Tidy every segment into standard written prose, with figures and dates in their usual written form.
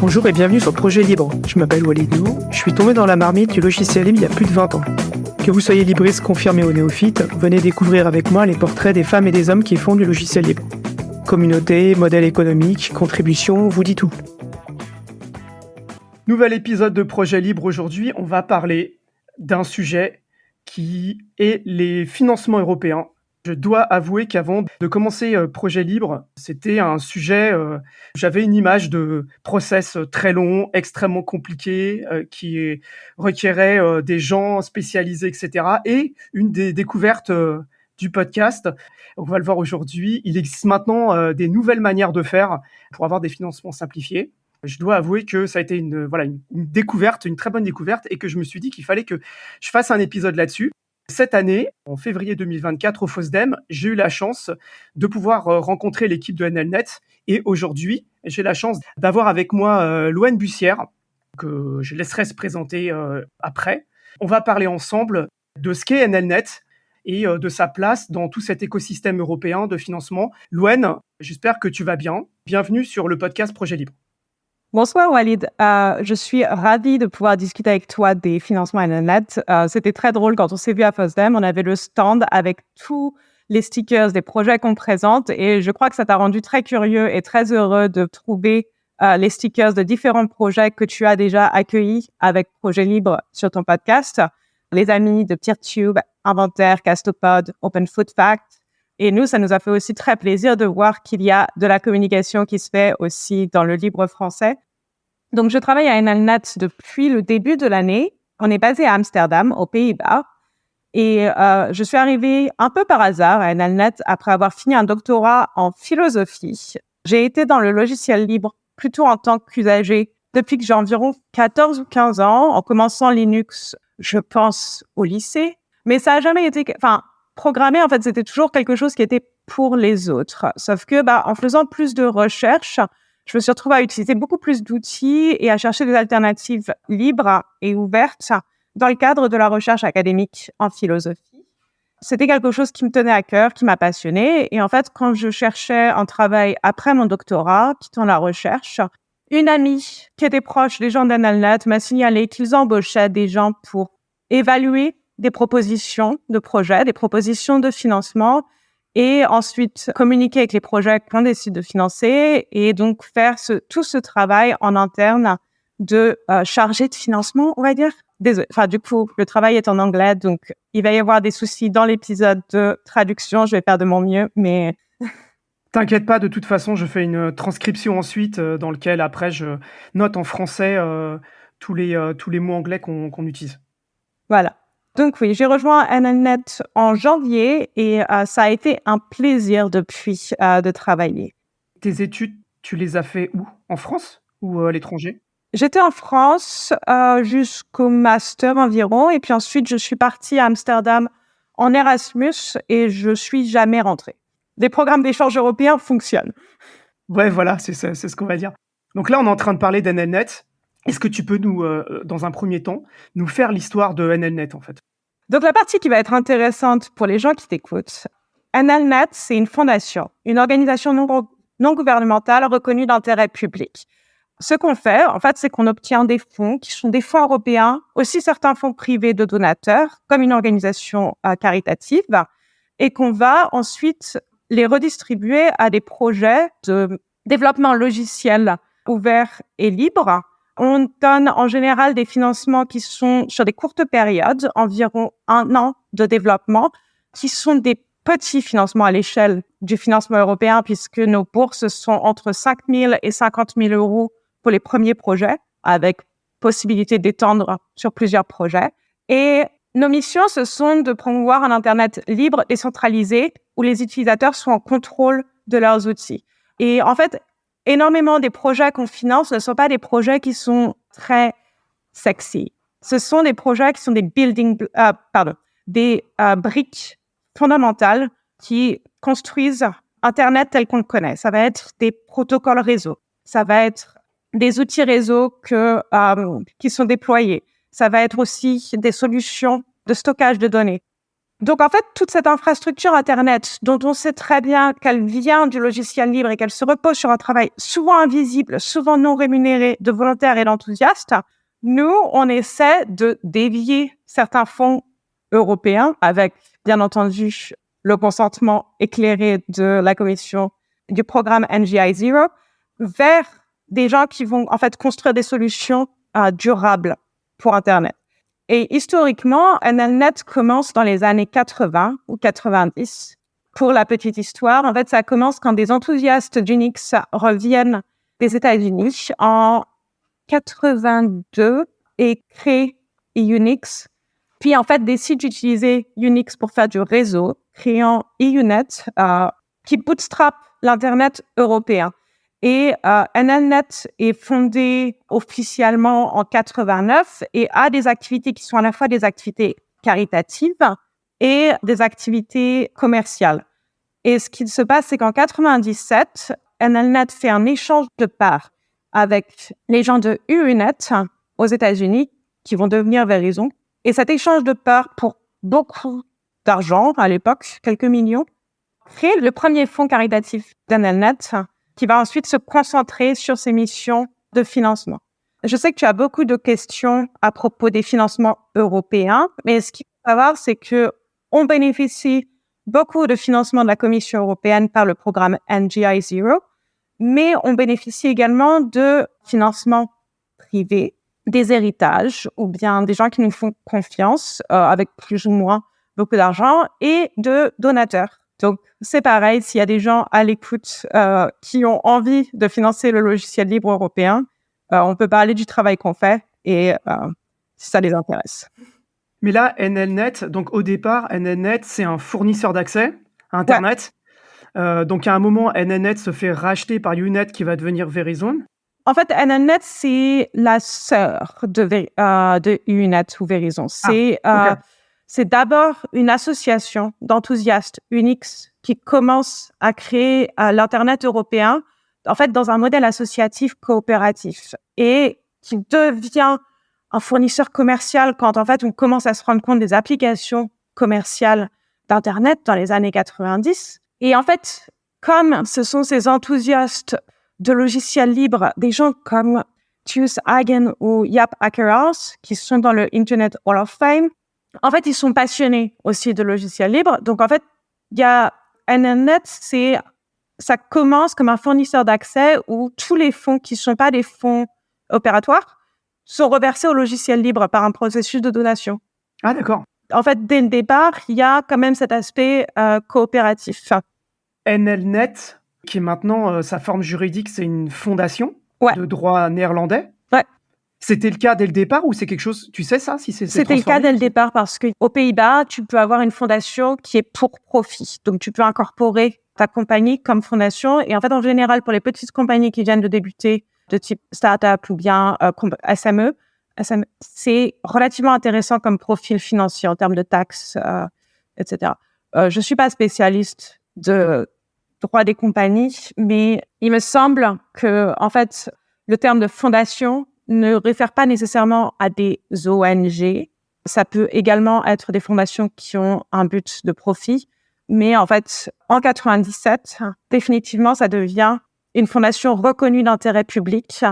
Bonjour et bienvenue sur Projet Libre. Je m'appelle Walid Nou, je suis tombé dans la marmite du logiciel libre il y a plus de 20 ans. Que vous soyez libriste confirmé ou néophyte, venez découvrir avec moi les portraits des femmes et des hommes qui font du logiciel libre. Communauté, modèle économique, contribution, vous dit tout. Nouvel épisode de Projet Libre. Aujourd'hui, on va parler d'un sujet qui est les financements européens. Je dois avouer qu'avant de commencer Projet Libre, c'était un sujet, j'avais une image de process très long, extrêmement compliqué, qui requérait des gens spécialisés, etc. Et une des découvertes du podcast, on va le voir aujourd'hui, il existe maintenant des nouvelles manières de faire pour avoir des financements simplifiés. Je dois avouer que ça a été une découverte, une très bonne découverte, et que je me suis dit qu'il fallait que je fasse un épisode là-dessus. Cette année, en février 2024, au FOSDEM, j'ai eu la chance de pouvoir rencontrer l'équipe de NLNet. Et aujourd'hui, j'ai la chance d'avoir avec moi Loane Bussière, que je laisserai se présenter après. On va parler ensemble de ce qu'est NLNet et de sa place dans tout cet écosystème européen de financement. Loane, j'espère que tu vas bien. Bienvenue sur le podcast Projet Libre. Bonsoir Walid, je suis ravie de pouvoir discuter avec toi des financements NLNet. C'était très drôle quand on s'est vu à FOSDEM, on avait le stand avec tous les stickers des projets qu'on présente et je crois que ça t'a rendu très curieux et très heureux de trouver les stickers de différents projets que tu as déjà accueillis avec Projet Libre sur ton podcast. Les amis de Peertube, Inventaire, Castopod, Open Food Fact. Et nous, ça nous a fait aussi très plaisir de voir qu'il y a de la communication qui se fait aussi dans le libre français. Donc, je travaille à NLNet depuis le début de l'année. On est basé à Amsterdam, aux Pays-Bas. Et je suis arrivée un peu par hasard à NLNet après avoir fini un doctorat en philosophie. J'ai été dans le logiciel libre plutôt en tant qu'usager depuis que j'ai environ 14 ou 15 ans, en commençant Linux, je pense, au lycée. Mais ça n'a jamais été... Programmer, en fait, c'était toujours quelque chose qui était pour les autres. Sauf que, en faisant plus de recherches, je me suis retrouvée à utiliser beaucoup plus d'outils et à chercher des alternatives libres et ouvertes dans le cadre de la recherche académique en philosophie. C'était quelque chose qui me tenait à cœur, qui m'a passionnée. Et en fait, quand je cherchais un travail après mon doctorat, quittant la recherche, une amie qui était proche des gens d'NLNet m'a signalé qu'ils embauchaient des gens pour évaluer des propositions de projets, des propositions de financement et ensuite communiquer avec les projets qu'on décide de financer et donc faire tout ce travail en interne de chargé de financement, on va dire. Du coup, le travail est en anglais, donc il va y avoir des soucis dans l'épisode de traduction. Je vais faire de mon mieux, mais... T'inquiète pas, de toute façon, je fais une transcription ensuite dans lequel après je note en français tous les mots anglais qu'on utilise. Voilà. Donc oui, j'ai rejoint NLNet en janvier et ça a été un plaisir depuis de travailler. Tes études, tu les as fait où? En France ou à l'étranger? J'étais en France jusqu'au master environ et puis ensuite je suis partie à Amsterdam en Erasmus et je suis jamais rentrée. Les programmes d'échange européens fonctionnent. Ouais, voilà, c'est ce qu'on va dire. Donc là, on est en train de parler d'NLNet. Est-ce que tu peux nous, dans un premier temps, nous faire l'histoire de NLNet en fait? Donc la partie qui va être intéressante pour les gens qui t'écoutent, NLNet, c'est une fondation, une organisation non gouvernementale reconnue d'intérêt public. Ce qu'on fait, en fait, c'est qu'on obtient des fonds qui sont des fonds européens, aussi certains fonds privés de donateurs, comme une organisation caritative, et qu'on va ensuite les redistribuer à des projets de développement logiciel ouvert et libre. On donne en général des financements qui sont sur des courtes périodes, environ 1 an de développement, qui sont des petits financements à l'échelle du financement européen, puisque nos bourses sont entre 5 000 et 50 000 euros pour les premiers projets, avec possibilité d'étendre sur plusieurs projets. Et nos missions, ce sont de promouvoir un Internet libre et centralisé, où les utilisateurs sont en contrôle de leurs outils. Et en fait, énormément des projets qu'on finance ne sont pas des projets qui sont très sexy. Ce sont des projets qui sont des briques fondamentales qui construisent Internet tel qu'on le connaît. Ça va être des protocoles réseau. Ça va être des outils réseau qui sont déployés. Ça va être aussi des solutions de stockage de données. Donc, en fait, toute cette infrastructure Internet, dont on sait très bien qu'elle vient du logiciel libre et qu'elle se repose sur un travail souvent invisible, souvent non rémunéré, de volontaires et d'enthousiastes, nous, on essaie de dévier certains fonds européens avec, bien entendu, le consentement éclairé de la commission du programme NGI Zero vers des gens qui vont, en fait, construire des solutions durables pour Internet. Et historiquement, NLNet commence dans les années 80 ou 90. Pour la petite histoire, en fait, ça commence quand des enthousiastes d'Unix reviennent des États-Unis en 82 et créent Unix. Puis, en fait, décident d'utiliser Unix pour faire du réseau, créant EUNet, qui bootstrap l'Internet européen. Et NLNet est fondé officiellement en 89 et a des activités qui sont à la fois des activités caritatives et des activités commerciales. Et ce qui se passe, c'est qu'en 97, NLNet fait un échange de parts avec les gens de EUNet aux États-Unis qui vont devenir Verizon. Et cet échange de parts pour beaucoup d'argent à l'époque, quelques millions, crée le premier fonds caritatif d'NLNet qui va ensuite se concentrer sur ses missions de financement. Je sais que tu as beaucoup de questions à propos des financements européens, mais ce qu'il faut savoir, c'est qu'on bénéficie beaucoup de financement de la Commission européenne par le programme NGI Zero, mais on bénéficie également de financements privés, des héritages ou bien des gens qui nous font confiance avec plus ou moins beaucoup d'argent et de donateurs. Donc, c'est pareil, s'il y a des gens à l'écoute qui ont envie de financer le logiciel libre européen, on peut parler du travail qu'on fait et si ça les intéresse. Mais là, NLNet, donc au départ, NLNet, c'est un fournisseur d'accès à Internet. Ouais. Donc, à un moment, NLNet se fait racheter par Unet qui va devenir Verizon. En fait, NLNet, c'est la sœur de Unet ou Verizon. C'est d'abord une association d'enthousiastes Unix qui commence à créer l'Internet européen, en fait, dans un modèle associatif coopératif et qui devient un fournisseur commercial quand, en fait, on commence à se rendre compte des applications commerciales d'Internet dans les années 90. Et en fait, comme ce sont ces enthousiastes de logiciels libres, des gens comme Tjus Hagen ou Jaap Akkerhaus, qui sont dans le Internet Hall of Fame, en fait, ils sont passionnés aussi de logiciels libres. Donc, en fait, il y a NLNet, ça commence comme un fournisseur d'accès où tous les fonds qui ne sont pas des fonds opératoires sont reversés au logiciel libre par un processus de donation. Ah, d'accord. En fait, dès le départ, il y a quand même cet aspect coopératif. NLNet, qui est maintenant, sa forme juridique, c'est une fondation de droit néerlandais. Ouais. C'était le cas dès le départ ou c'est quelque chose, tu sais ça, si c'est C'était le cas dès le départ parce qu'aux Pays-Bas, tu peux avoir une fondation qui est pour profit. Donc, tu peux incorporer ta compagnie comme fondation. Et en fait, en général, pour les petites compagnies qui viennent de débuter, de type start-up ou bien SME, c'est relativement intéressant comme profil financier en termes de taxes, etc. Je suis pas spécialiste de droit des compagnies, mais il me semble que, en fait, le terme de fondation ne réfère pas nécessairement à des ONG. Ça peut également être des fondations qui ont un but de profit. Mais en fait, en 97, définitivement, ça devient une fondation reconnue d'intérêt public,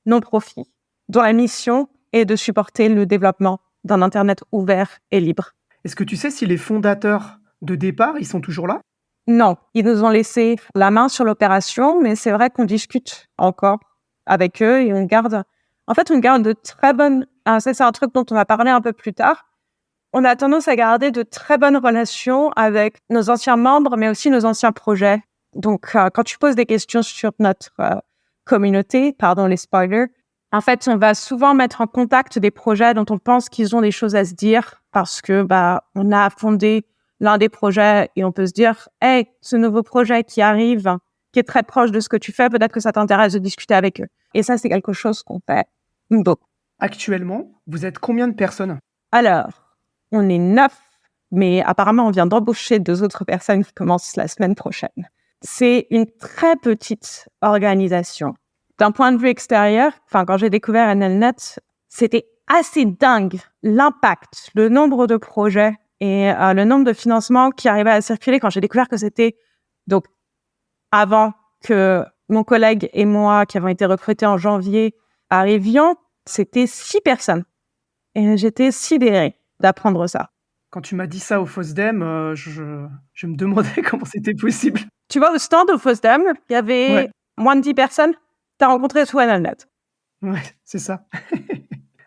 non profit, dont la mission est de supporter le développement d'un Internet ouvert et libre. Est-ce que tu sais si les fondateurs de départ, ils sont toujours là ? Non, ils nous ont laissé la main sur l'opération, mais c'est vrai qu'on discute encore avec eux et on garde de très bonnes... ça, c'est un truc dont on va parler un peu plus tard. On a tendance à garder de très bonnes relations avec nos anciens membres, mais aussi nos anciens projets. Donc, quand tu poses des questions sur notre communauté, pardon les spoilers, en fait, on va souvent mettre en contact des projets dont on pense qu'ils ont des choses à se dire parce que on a fondé l'un des projets et on peut se dire « Hey, ce nouveau projet qui arrive, qui est très proche de ce que tu fais, peut-être que ça t'intéresse de discuter avec eux. » Et ça, c'est quelque chose qu'on fait beaucoup. Actuellement, vous êtes combien de personnes ? Alors, on est 9, mais apparemment, on vient d'embaucher 2 autres personnes qui commencent la semaine prochaine. C'est une très petite organisation. D'un point de vue extérieur, quand j'ai découvert NLNet, c'était assez dingue l'impact, le nombre de projets Et le nombre de financements qui arrivaient à circuler quand j'ai découvert que c'était donc avant que mon collègue et moi, qui avons été recrutés en janvier, arrivions, c'était 6 personnes. Et j'étais sidérée d'apprendre ça. Quand tu m'as dit ça au FOSDEM, je me demandais comment c'était possible. Tu vois, au stand au FOSDEM, il y avait Ouais. moins de 10 personnes. Tu as rencontré sous NLNet. Ouais, c'est ça.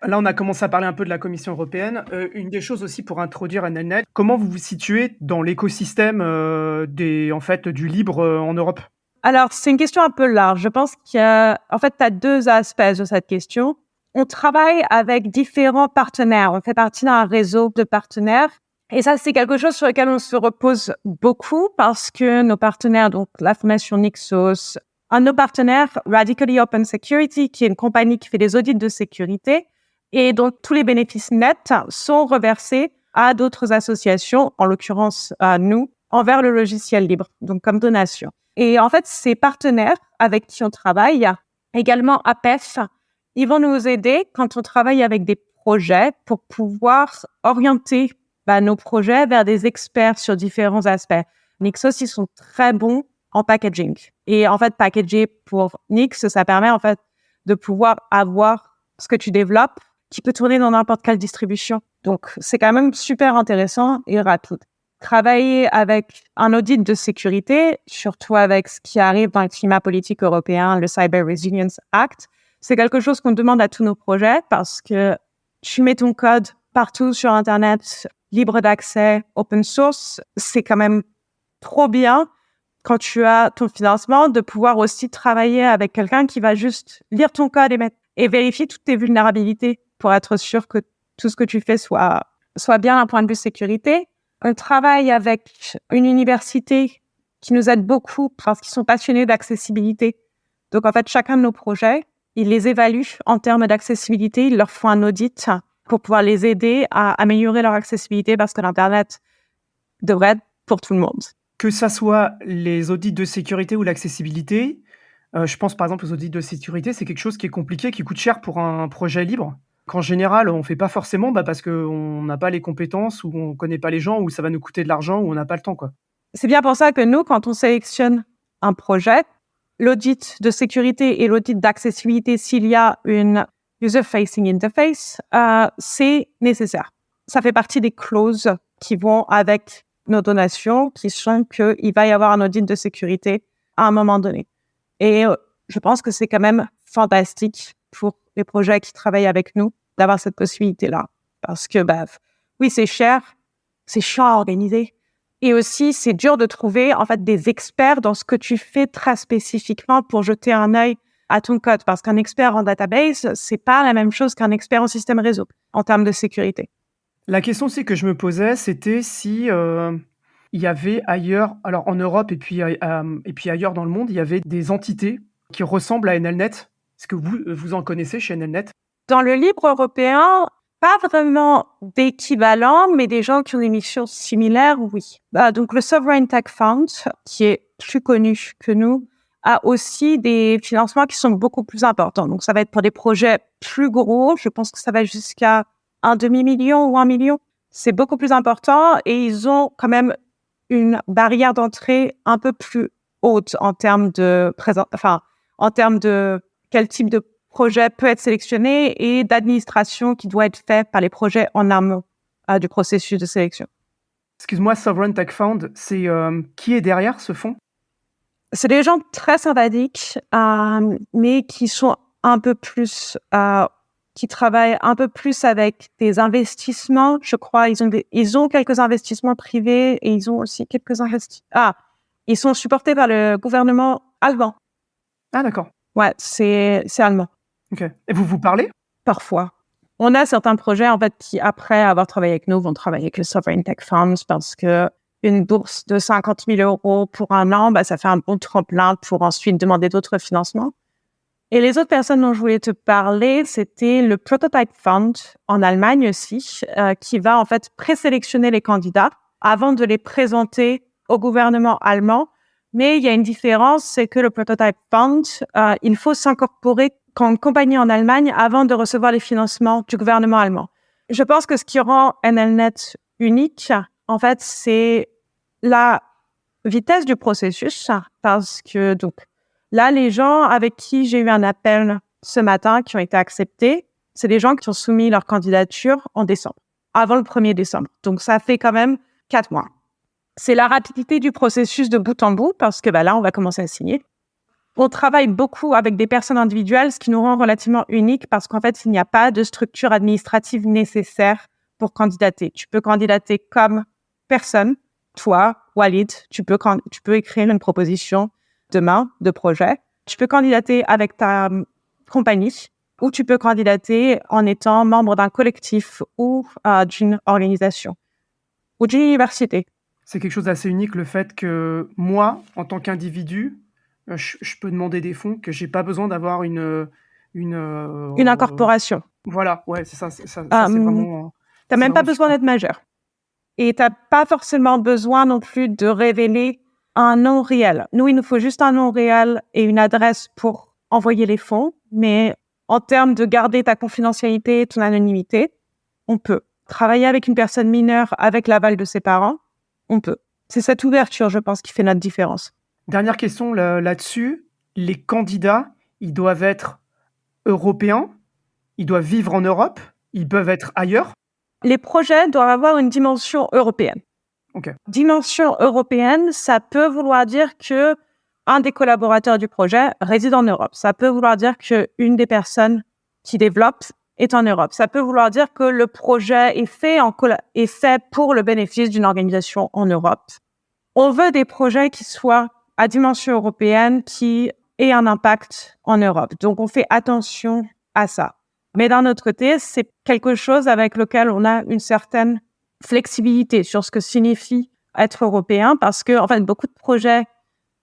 Là, on a commencé à parler un peu de la Commission européenne. Une des choses aussi pour introduire NLNet, comment vous vous situez dans l'écosystème en fait, du libre en Europe? Alors, c'est une question un peu large. Je pense qu'il y a, en fait, tu as 2 aspects de cette question. On travaille avec différents partenaires. On fait partie d'un réseau de partenaires. Et ça, c'est quelque chose sur lequel on se repose beaucoup parce que nos partenaires, donc la Fondation Nixos, un de nos partenaires, Radically Open Security, qui est une compagnie qui fait des audits de sécurité, et donc tous les bénéfices nets sont reversés à d'autres associations, en l'occurrence à nous, envers le logiciel libre, donc comme donation. Et en fait, ces partenaires avec qui on travaille, également APEF, ils vont nous aider quand on travaille avec des projets pour pouvoir orienter nos projets vers des experts sur différents aspects. Nixos, ils sont très bons en packaging. Et en fait, packager pour Nix, ça permet en fait de pouvoir avoir ce que tu développes qui peut tourner dans n'importe quelle distribution. Donc, c'est quand même super intéressant et rapide. Travailler avec un audit de sécurité, surtout avec ce qui arrive dans le climat politique européen, le Cyber Resilience Act, c'est quelque chose qu'on demande à tous nos projets parce que tu mets ton code partout sur Internet, libre d'accès, open source, c'est quand même trop bien quand tu as ton financement de pouvoir aussi travailler avec quelqu'un qui va juste lire ton code et vérifier toutes tes vulnérabilités pour être sûr que tout ce que tu fais soit bien d'un point de vue sécurité. On travaille avec une université qui nous aide beaucoup parce qu'ils sont passionnés d'accessibilité. Donc, en fait, chacun de nos projets, ils les évaluent en termes d'accessibilité, ils leur font un audit pour pouvoir les aider à améliorer leur accessibilité parce que l'Internet devrait être pour tout le monde. Que ça soit les audits de sécurité ou l'accessibilité, je pense par exemple aux audits de sécurité, c'est quelque chose qui est compliqué, qui coûte cher pour un projet libre, qu'en général on fait pas forcément, parce qu'on n'a pas les compétences ou on connaît pas les gens ou ça va nous coûter de l'argent ou on n'a pas le temps, quoi. C'est bien pour ça que nous, quand on sélectionne un projet, l'audit de sécurité et l'audit d'accessibilité, s'il y a une user-facing interface, c'est nécessaire. Ça fait partie des clauses qui vont avec nos donations, qui sont qu'il va y avoir un audit de sécurité à un moment donné. Et je pense que c'est quand même fantastique pour les projets qui travaillent avec nous d'avoir cette possibilité-là. Parce que, oui, c'est cher à organiser. Et aussi, c'est dur de trouver, en fait, des experts dans ce que tu fais très spécifiquement pour jeter un œil à ton code. Parce qu'un expert en database, c'est pas la même chose qu'un expert en système réseau en termes de sécurité. La question aussi que je me posais, c'était si il y avait ailleurs, alors en Europe et puis ailleurs dans le monde, il y avait des entités qui ressemblent à NLNet. Est-ce que vous en connaissez chez NLNet? Dans le libre européen, pas vraiment d'équivalent, mais des gens qui ont des missions similaires, oui. Donc le Sovereign Tech Fund, qui est plus connu que nous, a aussi des financements qui sont beaucoup plus importants. Donc ça va être pour des projets plus gros. Je pense que ça va jusqu'à un demi-million ou 1 million. C'est beaucoup plus important et ils ont quand même une barrière d'entrée un peu plus haute en termes de quel type de projet peut être sélectionné et d'administration qui doit être fait par les projets en amont du processus de sélection. Excuse-moi, Sovereign Tech Fund, c'est qui est derrière ce fonds? C'est des gens très sympathiques, mais qui sont un peu plus, qui travaillent un peu plus avec des investissements. Je crois ils ont quelques investissements privés et ils ont aussi quelques ils sont supportés par le gouvernement allemand. Ah d'accord. Ouais, c'est allemand. Ok. Et vous parlez? Parfois. On a certains projets, en fait, qui, après avoir travaillé avec nous, vont travailler avec le Sovereign Tech Funds parce que une bourse de 50 000 € pour un an, ça fait un bon tremplin pour ensuite demander d'autres financements. Et les autres personnes dont je voulais te parler, c'était le Prototype Fund en Allemagne aussi, qui va en fait présélectionner les candidats avant de les présenter au gouvernement allemand. Mais il y a une différence, c'est que le Prototype Fund, il faut s'incorporer comme compagnie en Allemagne avant de recevoir les financements du gouvernement allemand. Je pense que ce qui rend NLNet unique, en fait, c'est la vitesse du processus, parce que donc là, les gens avec qui j'ai eu un appel ce matin qui ont été acceptés, c'est des gens qui ont soumis leur candidature en décembre, avant le 1er décembre. Donc, ça fait quand même 4 mois. C'est la rapidité du processus de bout en bout, parce que là, on va commencer à signer. On travaille beaucoup avec des personnes individuelles, ce qui nous rend relativement uniques, parce qu'en fait, il n'y a pas de structure administrative nécessaire pour candidater. Tu peux candidater comme personne. Toi, Walid, tu peux écrire une proposition demain de projet. Tu peux candidater avec ta compagnie, ou tu peux candidater en étant membre d'un collectif ou d'une organisation ou d'une université. C'est quelque chose d'assez unique, le fait que moi, en tant qu'individu, je peux demander des fonds, que j'ai pas besoin d'avoir une incorporation. Voilà, ouais, c'est ça, c'est vraiment... T'as même pas besoin d'être majeur. Et t'as pas forcément besoin non plus de révéler un nom réel. Nous, il nous faut juste un nom réel et une adresse pour envoyer les fonds, mais en termes de garder ta confidentialité, ton anonymité, on peut. Travailler avec une personne mineure avec l'aval de ses parents, on peut. C'est cette ouverture, je pense, qui fait notre différence. Dernière question là-dessus. Les candidats, ils doivent être européens, ils doivent vivre en Europe, ils peuvent être ailleurs? Les projets doivent avoir une dimension européenne. Okay. Dimension européenne, ça peut vouloir dire que un des collaborateurs du projet réside en Europe. Ça peut vouloir dire qu'une des personnes qui développe est en Europe. Ça peut vouloir dire que le projet est fait pour le bénéfice d'une organisation en Europe. On veut des projets qui soient à dimension européenne, qui aient un impact en Europe. Donc, on fait attention à ça. Mais d'un autre côté, c'est quelque chose avec lequel on a une certaine flexibilité sur ce que signifie être européen, parce que, en fait, beaucoup de projets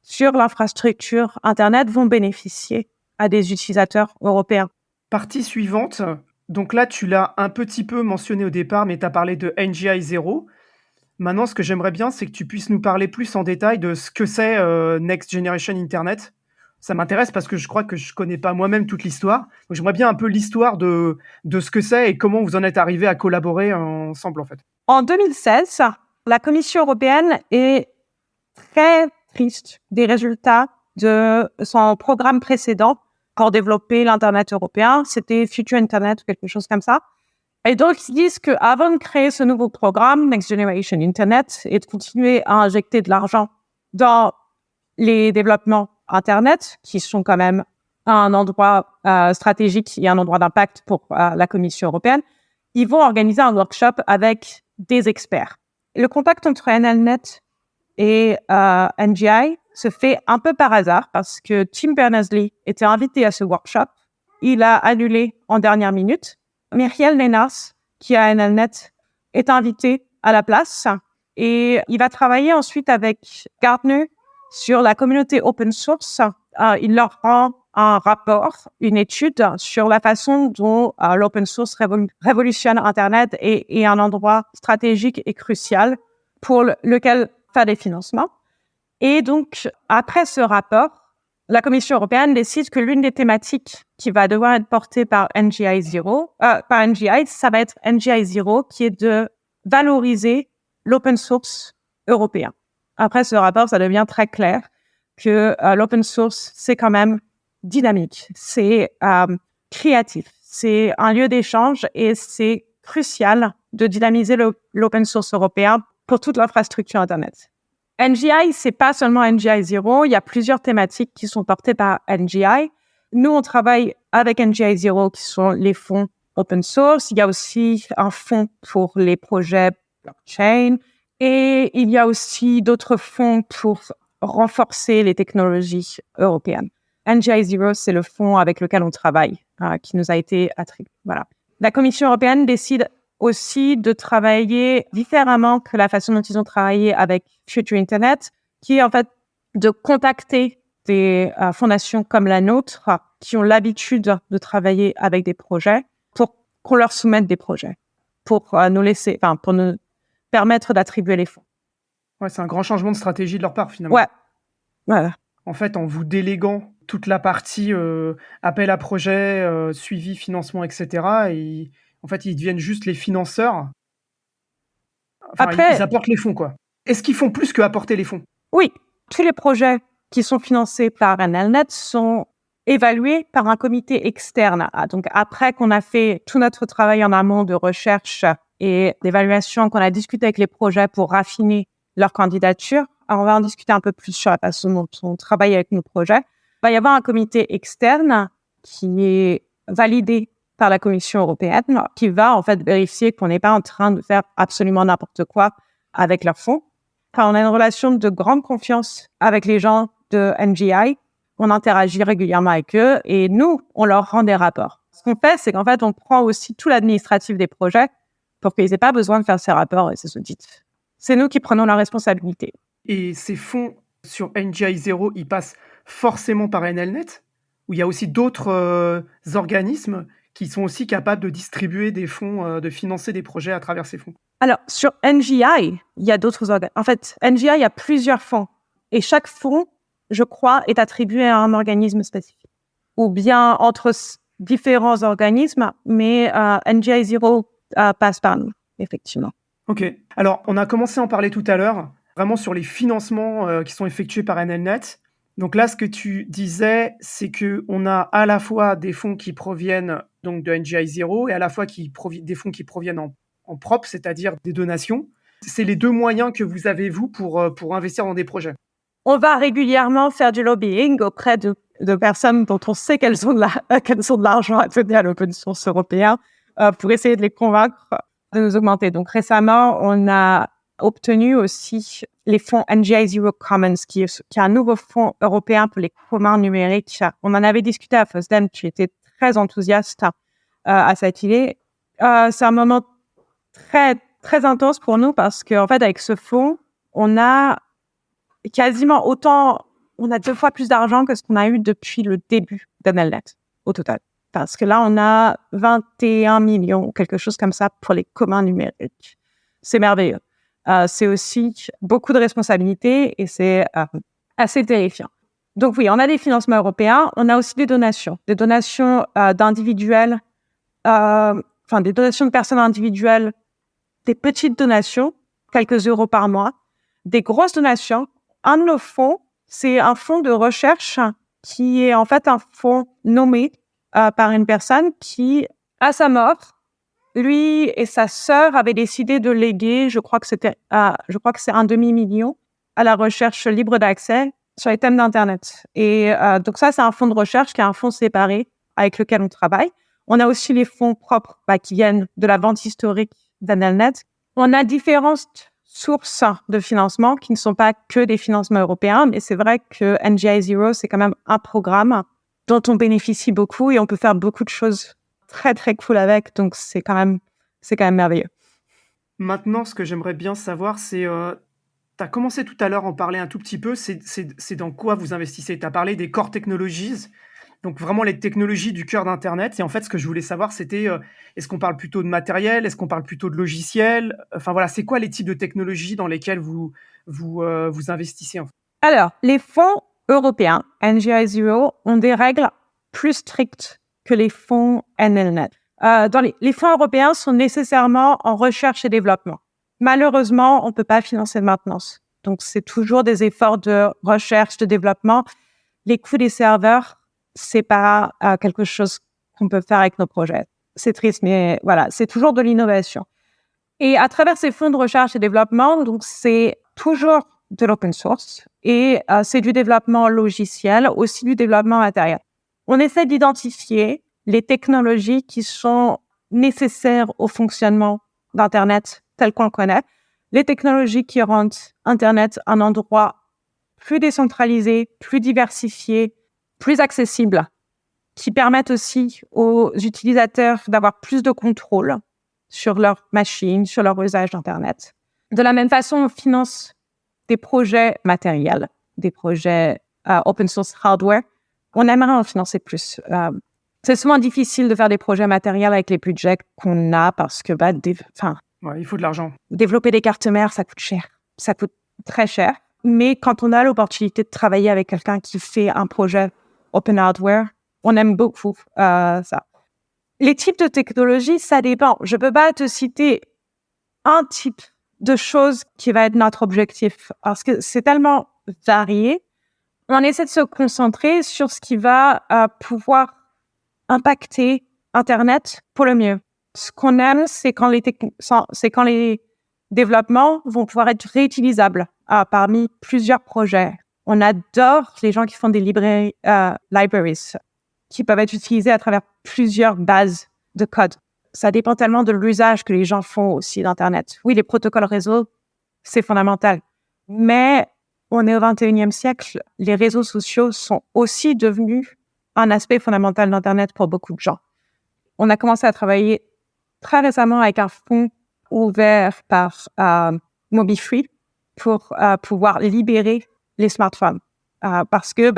sur l'infrastructure Internet vont bénéficier à des utilisateurs européens. Partie suivante. Donc là, tu l'as un petit peu mentionné au départ, mais tu as parlé de NGI Zero. Maintenant, ce que j'aimerais bien, c'est que tu puisses nous parler plus en détail de ce que c'est Next Generation Internet. Ça m'intéresse parce que je crois que je connais pas moi-même toute l'histoire. Donc, j'aimerais bien un peu l'histoire de ce que c'est et comment vous en êtes arrivés à collaborer ensemble, en fait. En 2016, la Commission européenne est très triste des résultats de son programme précédent pour développer l'Internet européen. C'était Future Internet ou quelque chose comme ça. Et donc, ils disent qu'avant de créer ce nouveau programme, Next Generation Internet, et de continuer à injecter de l'argent dans les développements Internet, qui sont quand même un endroit stratégique et un endroit d'impact pour la Commission européenne, ils vont organiser un workshop avec des experts. Le contact entre NLNet et NGI se fait un peu par hasard parce que Tim Berners-Lee était invité à ce workshop. Il a annulé en dernière minute. Michiel Lennars, qui est à NLNet, est invité à la place et il va travailler ensuite avec Gartner sur la communauté open source. Il leur rend un rapport, une étude sur la façon dont l'open source révolutionne Internet et est un endroit stratégique et crucial pour lequel faire des financements. Et donc, après ce rapport, la Commission européenne décide que l'une des thématiques qui va devoir être portée par NGI Zero, ça va être NGI Zero, qui est de valoriser l'open source européen. Après ce rapport, ça devient très clair que l'open source, c'est quand même dynamique, c'est créatif, c'est un lieu d'échange et c'est crucial de dynamiser l'open source européen pour toute l'infrastructure Internet. NGI, c'est pas seulement NGI Zero, il y a plusieurs thématiques qui sont portées par NGI. Nous, on travaille avec NGI Zero, qui sont les fonds open source. Il y a aussi un fonds pour les projets blockchain et il y a aussi d'autres fonds pour renforcer les technologies européennes. NGI Zero, c'est le fonds avec lequel on travaille, qui nous a été attribué. Voilà. La Commission européenne décide aussi de travailler différemment que la façon dont ils ont travaillé avec Future Internet, qui est en fait de contacter des fondations comme la nôtre qui ont l'habitude de travailler avec des projets pour qu'on leur soumette des projets, pour nous permettre d'attribuer les fonds. Ouais, c'est un grand changement de stratégie de leur part, finalement. Ouais, voilà. En fait, en vous déléguant toute la partie appel à projet, suivi, financement, etc., et en fait, ils deviennent juste les financeurs. Enfin, Après, ils apportent les fonds, quoi. Est-ce qu'ils font plus qu'apporter les fonds? oui, tous les projets qui sont financés par NLNet sont évalués par un comité externe. Donc, après qu'on a fait tout notre travail en amont de recherche et d'évaluation, qu'on a discuté avec les projets pour raffiner leur candidature, alors on va en discuter un peu plus sur la façon dont on travaille avec nos projets. Il va y avoir un comité externe qui est validé par la Commission européenne, qui va en fait vérifier qu'on n'est pas en train de faire absolument n'importe quoi avec leurs fonds. Enfin, on a une relation de grande confiance avec les gens de NGI. On interagit régulièrement avec eux et nous, on leur rend des rapports. Ce qu'on fait, c'est qu'en fait, on prend aussi tout l'administratif des projets pour qu'ils n'aient pas besoin de faire ces rapports et ces audits. C'est nous qui prenons la responsabilité. Et ces fonds sur NGI Zero, ils passent forcément par NLNet? Ou il y a aussi d'autres organismes qui sont aussi capables de distribuer des fonds, de financer des projets à travers ces fonds? Alors, sur NGI, il y a d'autres organes. En fait, NGI, il y a plusieurs fonds. Et chaque fonds, je crois, est attribué à un organisme spécifique. Ou bien entre différents organismes, mais NGI Zero passe par nous, effectivement. Ok. Alors, on a commencé à en parler tout à l'heure, vraiment sur les financements qui sont effectués par NLNet. Donc là, ce que tu disais, c'est qu'on a à la fois des fonds qui proviennent donc de NGI Zero et à la fois des fonds qui proviennent en propre, c'est-à-dire des donations. C'est les deux moyens que vous avez, vous, pour investir dans des projets. On va régulièrement faire du lobbying auprès de personnes dont on sait qu'elles ont de l'argent à donner à l'open source européen pour essayer de les convaincre de nous augmenter. Donc récemment, on a obtenu aussi les fonds NGI Zero Commons, qui est un nouveau fonds européen pour les communs numériques. On en avait discuté à FOSDEM, tu étais très enthousiaste à cette idée. C'est un moment très, très intense pour nous parce qu'en fait, avec ce fonds, on a quasiment autant, on a 2 fois plus d'argent que ce qu'on a eu depuis le début d'NLNet, au total. Parce que là, on a 21 millions, quelque chose comme ça, pour les communs numériques. C'est merveilleux. C'est aussi beaucoup de responsabilités et c'est assez terrifiant. Donc oui, on a des financements européens, on a aussi des donations d'individuels, des donations de personnes individuelles, des petites donations, quelques euros par mois, des grosses donations. Un de nos fonds, c'est un fonds de recherche qui est en fait un fonds nommé par une personne qui, à sa mort, lui et sa sœur avaient décidé de léguer, je crois que c'est un $500,000 à la recherche libre d'accès sur les thèmes d'Internet. Et donc ça, c'est un fonds de recherche qui est un fonds séparé avec lequel on travaille. On a aussi les fonds propres qui viennent de la vente historique d'NLNet. On a différentes sources de financement qui ne sont pas que des financements européens, mais c'est vrai que NGI Zero, c'est quand même un programme dont on bénéficie beaucoup et on peut faire beaucoup de choses très, très cool avec. Donc, c'est quand même merveilleux. Maintenant, ce que j'aimerais bien savoir, c'est, tu as commencé tout à l'heure à en parler un tout petit peu, c'est dans quoi vous investissez? Tu as parlé des core technologies, donc vraiment les technologies du cœur d'Internet. Et en fait, ce que je voulais savoir, c'était, est-ce qu'on parle plutôt de matériel? Est-ce qu'on parle plutôt de logiciel? Enfin voilà, c'est quoi les types de technologies dans lesquelles vous investissez, en fait? Alors, les fonds européens, NGI Zero, ont des règles plus strictes que les fonds NLNet. Les fonds européens sont nécessairement en recherche et développement. Malheureusement, on ne peut pas financer de maintenance. Donc, c'est toujours des efforts de recherche, de développement. Les coûts des serveurs, c'est pas quelque chose qu'on peut faire avec nos projets. C'est triste, mais voilà, c'est toujours de l'innovation. Et à travers ces fonds de recherche et développement, donc c'est toujours de l'open source et c'est du développement logiciel, aussi du développement matériel. On essaie d'identifier les technologies qui sont nécessaires au fonctionnement d'Internet tel qu'on le connaît, les technologies qui rendent Internet un endroit plus décentralisé, plus diversifié, plus accessible, qui permettent aussi aux utilisateurs d'avoir plus de contrôle sur leur machine, sur leur usage d'Internet. De la même façon, on finance des projets matériels, des projets open source hardware. On aimerait en financer plus. C'est souvent difficile de faire des projets matériels avec les budgets qu'on a parce que Ouais, il faut de l'argent. développer des cartes mères, ça coûte cher. Ça coûte très cher. Mais quand on a l'opportunité de travailler avec quelqu'un qui fait un projet open hardware, on aime beaucoup ça. Les types de technologies, ça dépend. Je ne peux pas te citer un type de choses qui va être notre objectif parce que c'est tellement varié. On essaie de se concentrer sur ce qui va pouvoir impacter Internet pour le mieux. Ce qu'on aime, c'est quand les développements vont pouvoir être réutilisables parmi plusieurs projets. On adore les gens qui font des libraries qui peuvent être utilisées à travers plusieurs bases de code. Ça dépend tellement de l'usage que les gens font aussi d'Internet. Oui, les protocoles réseau, c'est fondamental. Mais on est au 21e siècle. Les réseaux sociaux sont aussi devenus un aspect fondamental d'Internet pour beaucoup de gens. On a commencé à travailler très récemment avec un fonds ouvert par MobiFree pour pouvoir libérer les smartphones. Parce que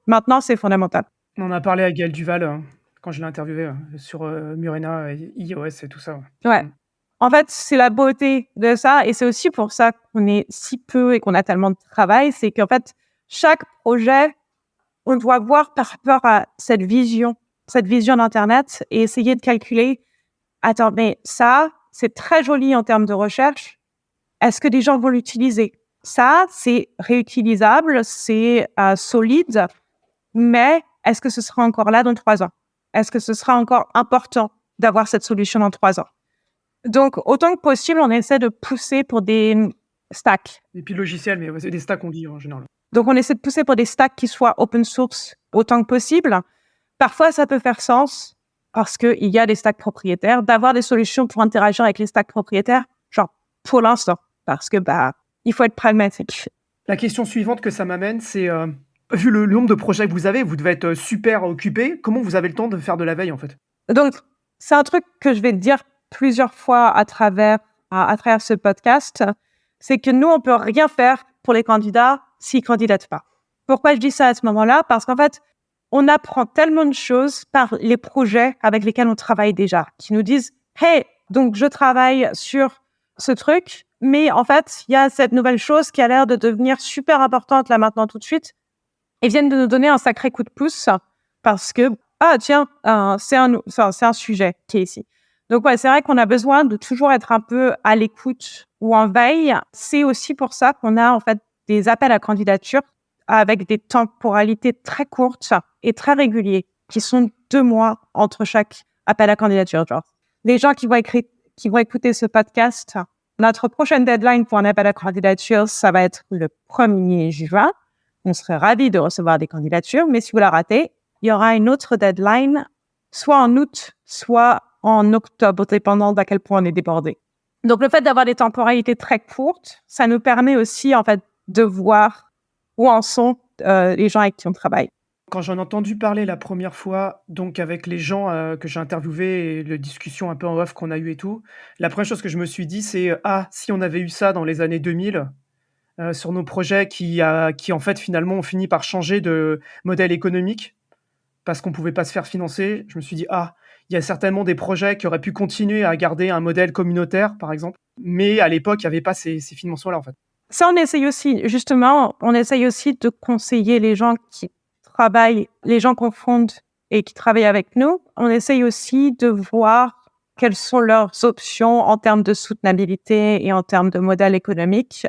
maintenant, c'est fondamental. On en a parlé à Gaël Duval quand je l'ai interviewé sur Murena, iOS et tout ça. Ouais. En fait, c'est la beauté de ça et c'est aussi pour ça qu'on est si peu et qu'on a tellement de travail. C'est qu'en fait, chaque projet, on doit voir par rapport à cette vision d'Internet et essayer de calculer, attends, mais ça, c'est très joli en termes de recherche. Est-ce que des gens vont l'utiliser? Ça, c'est réutilisable, c'est solide, mais est-ce que ce sera encore là dans 3 ans? Est-ce que ce sera encore important d'avoir cette solution dans 3 ans? Donc, autant que possible, on essaie de pousser pour des stacks. Et puis logiciels, mais c'est des stacks, on dit en général. Donc, on essaie de pousser pour des stacks qui soient open source autant que possible. Parfois, ça peut faire sens parce qu'il y a des stacks propriétaires, d'avoir des solutions pour interagir avec les stacks propriétaires, genre pour l'instant, parce que il faut être pragmatique. La question suivante que ça m'amène, c'est vu le nombre de projets que vous avez, vous devez être super occupé. Comment vous avez le temps de faire de la veille en fait? Donc, c'est un truc que je vais te dire plusieurs fois à travers ce podcast, c'est que nous, on peut rien faire pour les candidats s'ils candidatent pas. Pourquoi je dis ça à ce moment-là? Parce qu'en fait, on apprend tellement de choses par les projets avec lesquels on travaille déjà, qui nous disent « Hey, donc je travaille sur ce truc, mais en fait, il y a cette nouvelle chose qui a l'air de devenir super importante là maintenant tout de suite. » Ils viennent de nous donner un sacré coup de pouce parce que c'est un sujet qui est ici. Donc ouais, c'est vrai qu'on a besoin de toujours être un peu à l'écoute ou en veille. C'est aussi pour ça qu'on a en fait des appels à candidature avec des temporalités très courtes et très réguliers, qui sont 2 mois entre chaque appel à candidature. Genre, les gens qui vont écouter ce podcast, notre prochaine deadline pour un appel à candidature, ça va être le 1er juin. On serait ravis de recevoir des candidatures, mais si vous la ratez, il y aura une autre deadline, soit en août, soit en octobre, dépendant d'à quel point on est débordé. Donc, le fait d'avoir des temporalités très courtes, ça nous permet aussi, en fait, de voir où en sont les gens avec qui on travaille. Quand j'en ai entendu parler la première fois, donc avec les gens que j'ai interviewés et les discussions un peu en off qu'on a eues et tout, la première chose que je me suis dit, c'est si on avait eu ça dans les années 2000, sur nos projets qui en fait finalement ont fini par changer de modèle économique parce qu'on pouvait pas se faire financer. Je me suis dit il y a certainement des projets qui auraient pu continuer à garder un modèle communautaire, par exemple, mais à l'époque, il n'y avait pas ces financements-là, en fait. Ça, on essaye aussi, justement, de conseiller les gens qui travaillent, les gens qu'on fonde et qui travaillent avec nous. On essaye aussi de voir quelles sont leurs options en termes de soutenabilité et en termes de modèle économique.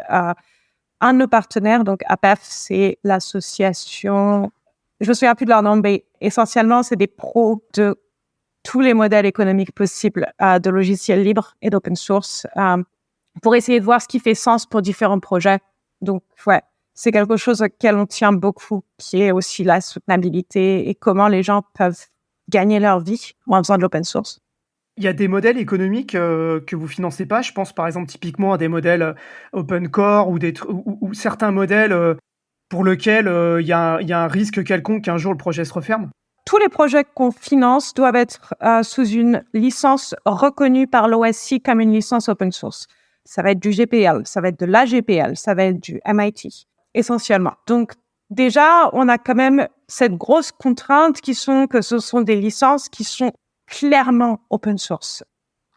Un de nos partenaires, donc APEF, c'est l'association, je me souviens plus de leur nom, mais essentiellement, c'est des pros de tous les modèles économiques possibles de logiciels libres et d'open source pour essayer de voir ce qui fait sens pour différents projets. Donc, ouais, c'est quelque chose auquel on tient beaucoup, qui est aussi la soutenabilité et comment les gens peuvent gagner leur vie en faisant de l'open source. Il y a des modèles économiques que vous financez pas. Je pense par exemple typiquement à des modèles open core ou certains modèles pour lesquels il y a un risque quelconque qu'un jour le projet se referme. Tous les projets qu'on finance doivent être sous une licence reconnue par l'OSC comme une licence open source. Ça va être du GPL, ça va être de l'AGPL, ça va être du MIT, essentiellement. Donc, déjà, on a quand même cette grosse contrainte que ce sont des licences qui sont clairement open source.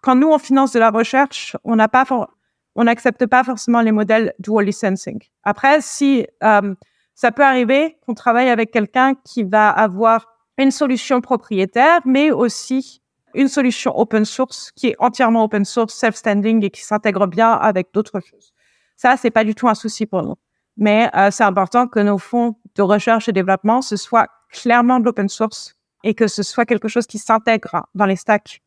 Quand nous, on finance de la recherche, on n'accepte pas forcément les modèles dual licensing. Après, si ça peut arriver qu'on travaille avec quelqu'un qui va avoir une solution propriétaire, mais aussi une solution open source qui est entièrement open source, self-standing et qui s'intègre bien avec d'autres choses. Ça, c'est pas du tout un souci pour nous. Mais c'est important que nos fonds de recherche et développement, ce soit clairement de l'open source et que ce soit quelque chose qui s'intègre dans les stacks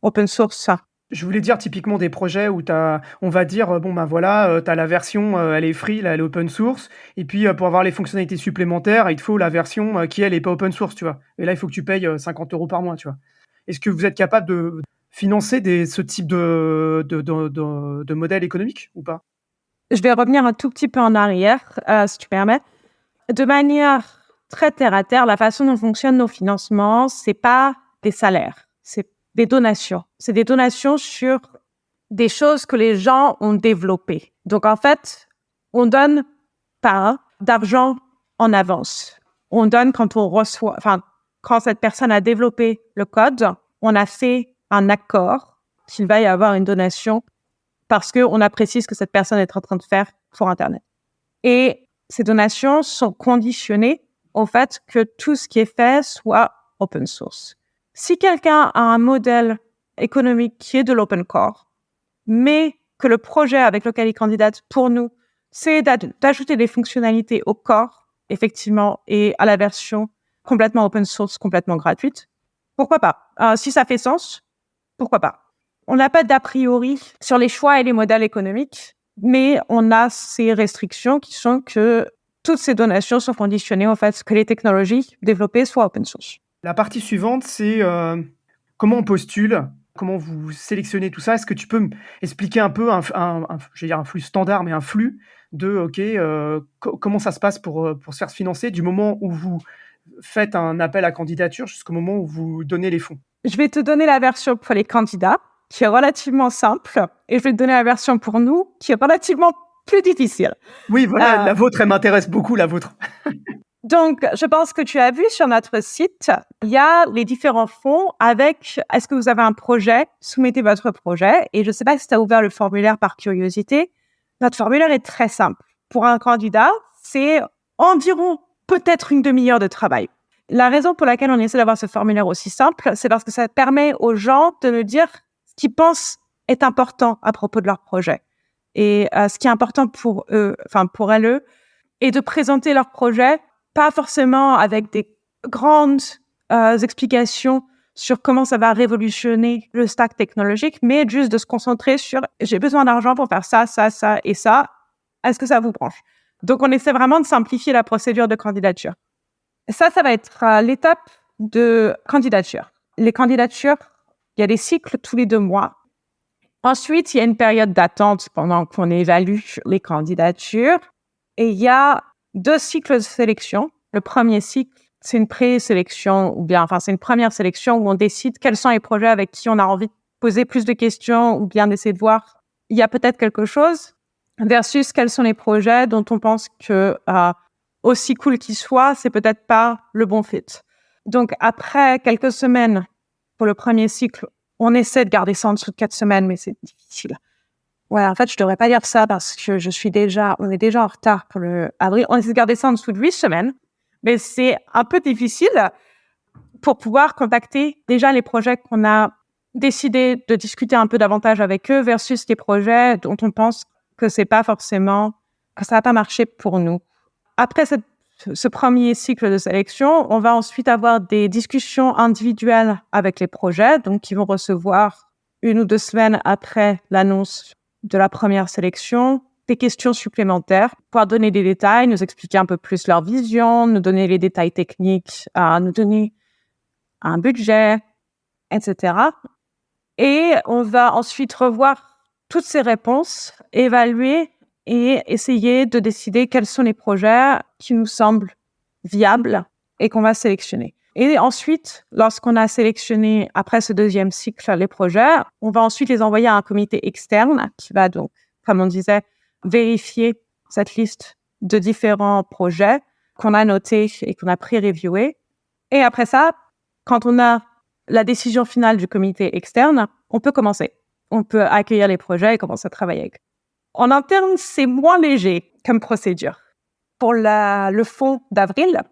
open source. Je voulais dire typiquement des projets où on va dire, bon ben voilà, tu as la version, elle est free, là, elle est open source, et puis pour avoir les fonctionnalités supplémentaires, il te faut la version qui, elle, est pas open source, tu vois. Et là, il faut que tu payes 50 € par mois, tu vois. Est-ce que vous êtes capable de financer ce type de modèle économique ou pas? Je vais revenir un tout petit peu en arrière, si tu permets. De manière très terre à terre, la façon dont fonctionnent nos financements, c'est pas des salaires, c'est des donations. C'est des donations sur des choses que les gens ont développées. Donc, en fait, on donne pas d'argent en avance. On donne quand on reçoit, quand cette personne a développé le code, on a fait un accord qu'il va y avoir une donation parce qu'on apprécie ce que cette personne est en train de faire pour Internet. Et ces donations sont conditionnées au fait que tout ce qui est fait soit open source. Si quelqu'un a un modèle économique qui est de l'open core, mais que le projet avec lequel il candidate pour nous, c'est d'ajouter des fonctionnalités au core, effectivement, et à la version complètement open source, complètement gratuite, pourquoi pas? Si ça fait sens, pourquoi pas? On n'a pas d'a priori sur les choix et les modèles économiques, mais on a ces restrictions qui sont que toutes ces donations sont conditionnées au fait que les technologies développées soient open source. La partie suivante, c'est comment on postule, comment vous sélectionnez tout ça. Est-ce que tu peux m'expliquer un peu je vais dire un flux standard, mais un flux de comment ça se passe pour se faire financer du moment où vous faites un appel à candidature jusqu'au moment où vous donnez les fonds? Je vais te donner la version pour les candidats, qui est relativement simple, et je vais te donner la version pour nous, qui est relativement plus difficile. Oui, voilà, la vôtre, elle m'intéresse beaucoup, la vôtre. Donc, je pense que tu as vu sur notre site, il y a les différents fonds avec « Est-ce que vous avez un projet? Soumettez votre projet. » Et je ne sais pas si tu as ouvert le formulaire par curiosité. Notre formulaire est très simple. Pour un candidat, c'est environ peut-être une demi-heure de travail. La raison pour laquelle on essaie d'avoir ce formulaire aussi simple, c'est parce que ça permet aux gens de nous dire ce qu'ils pensent est important à propos de leur projet. Et ce qui est important pour eux, pour elles, et de présenter leur projet pas forcément avec des grandes explications sur comment ça va révolutionner le stack technologique, mais juste de se concentrer sur « j'ai besoin d'argent pour faire ça, ça, ça et ça. Est-ce que ça vous branche ?» Donc, on essaie vraiment de simplifier la procédure de candidature. Et ça va être l'étape de candidature. Les candidatures, il y a des cycles tous les 2 mois. Ensuite, il y a une période d'attente pendant qu'on évalue les candidatures. Et il y a 2 cycles de sélection. Le premier cycle, c'est une présélection, c'est une première sélection où on décide quels sont les projets avec qui on a envie de poser plus de questions ou bien d'essayer de voir il y a peut-être quelque chose versus quels sont les projets dont on pense que aussi cool qu'ils soient, c'est peut-être pas le bon fit. Donc, après quelques semaines pour le premier cycle, on essaie de garder ça en dessous de 4 semaines, mais c'est difficile. Ouais, en fait, je devrais pas dire ça parce que on est déjà en retard pour le avril. On essaie de garder ça en dessous de 8 semaines, mais c'est un peu difficile pour pouvoir contacter déjà les projets qu'on a décidé de discuter un peu davantage avec eux versus les projets dont on pense que c'est pas forcément, que ça va pas marcher pour nous. Après ce premier cycle de sélection, on va ensuite avoir des discussions individuelles avec les projets, donc qui vont recevoir 1 ou 2 semaines après l'annonce de la première sélection, des questions supplémentaires, pouvoir donner des détails, nous expliquer un peu plus leur vision, nous donner les détails techniques, nous donner un budget, etc. Et on va ensuite revoir toutes ces réponses, évaluer et essayer de décider quels sont les projets qui nous semblent viables et qu'on va sélectionner. Et ensuite, lorsqu'on a sélectionné, après ce 2e cycle, les projets, on va ensuite les envoyer à un comité externe qui va donc, comme on disait, vérifier cette liste de différents projets qu'on a notés et qu'on a pré-reviewés. Et après ça, quand on a la décision finale du comité externe, on peut commencer. On peut accueillir les projets et commencer à travailler avec. En interne, c'est moins léger comme procédure. Pour le fonds d'avril,